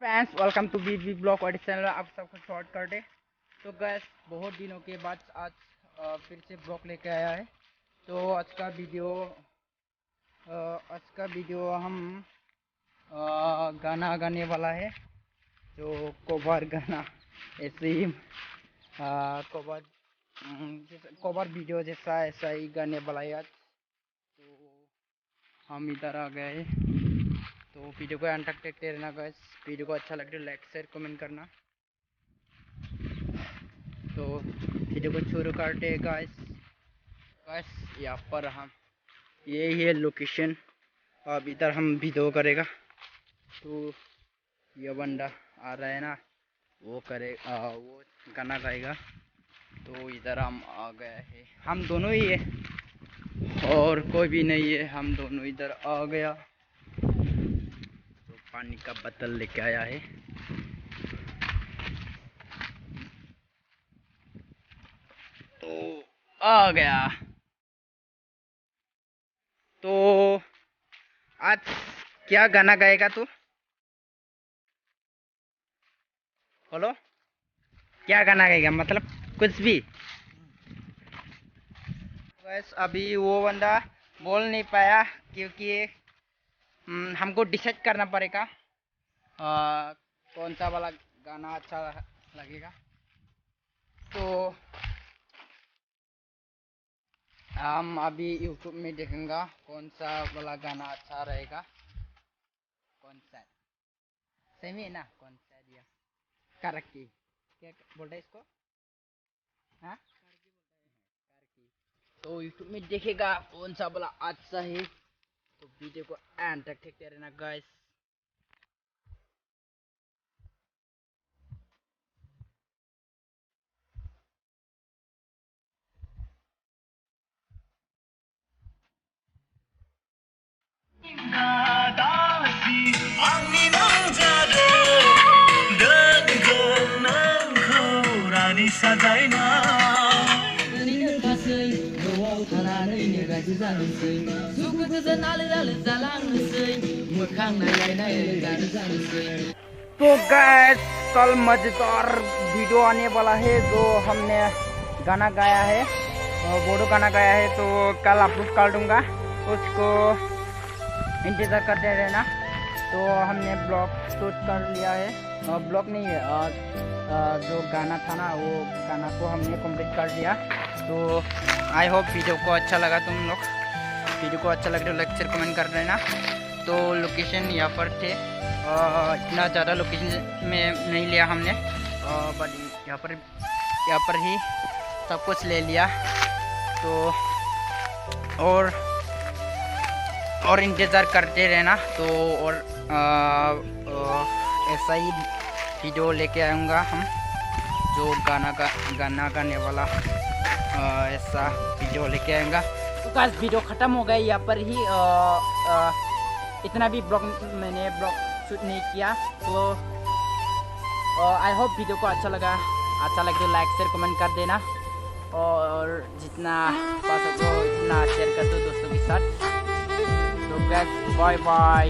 Friends, welcome to B blog white channel. आप सबको short कर दे। तो गैस बहुत दिनों के बाद आज फिर से ब्लॉग लेके आया है। तो आज का वीडियो हम गाना गाने वाला है, जो कवर गाना ऐसे ही कवर वीडियो जैसा ऐसा ही गाने वाला है आज। तो हम इधर आ गए हैं। तो वीडियो को अंत तक देखते रहना गाइस। वीडियो को अच्छा लगे तो लाइक शेयर कमेंट करना। तो वीडियो को शुरू करते हैं गाइस। यहाँ पर हम ये लोकेशन, अब इधर हम वीडियो करेगा। तो ये बंदा आ रहा है ना, वो गाना गाएगा। तो इधर हम आ गए हैं, हम दोनों ही है और कोई भी नहीं है, हम दोनों इधर आ गया। पानी का बोतल लेके आया है। तो आ गया। तो आज क्या गाना गाएगा तू? बोलो, क्या गाना गाएगा? मतलब कुछ भी। बस अभी वो बंदा बोल नहीं पाया क्योंकि हमको डिसाइड करना पड़ेगा कौन सा वाला गाना अच्छा लगेगा। तो हम अभी यूट्यूब में देखेंगे कौन सा वाला गाना अच्छा रहेगा। कौन सा सही है ना? कौन सा दिया करकी, क्या बोलते हैं इसको? हाँ, तो यूट्यूब में देखेगा कौन सा वाला अच्छा है। तो वीडियो को एंड तक देखते रहना गाइस। तो गैस, कल मजेदार वीडियो आने वाला है जो हमने गाना गाया है, बोडो गाना गाया है। तो कल अपलोड कर दूंगा, उसको इंतज़ार करते रहना। तो हमने ब्लॉग शूट कर लिया है, ब्लॉग नहीं है, जो गाना था ना वो गाना को हमने कंप्लीट कर लिया। तो आई होप वीडियो को अच्छा लगा। तुम लोग वीडियो को अच्छा लगे तो लाइक शेयर कमेंट कर देना। तो लोकेशन यहाँ पर थे, इतना ज़्यादा लोकेशन में नहीं लिया हमने, बट यहाँ पर ही सब कुछ ले लिया। तो और इंतज़ार करते रहना। तो और ऐसा ही वीडियो लेके आऊँगा हम, जो गाना गाने वाला ऐसा वीडियो लेके आऊँगा। तो गाइस वीडियो ख़त्म हो गया यहाँ पर ही। इतना भी मैंने ब्लॉग शूट नहीं किया। तो आई होप वीडियो को अच्छा लगे तो लाइक शेयर कमेंट कर देना, और जितना पा सको उतना शेयर कर दो दोस्तों के साथ। तो गाइस बाय बाय।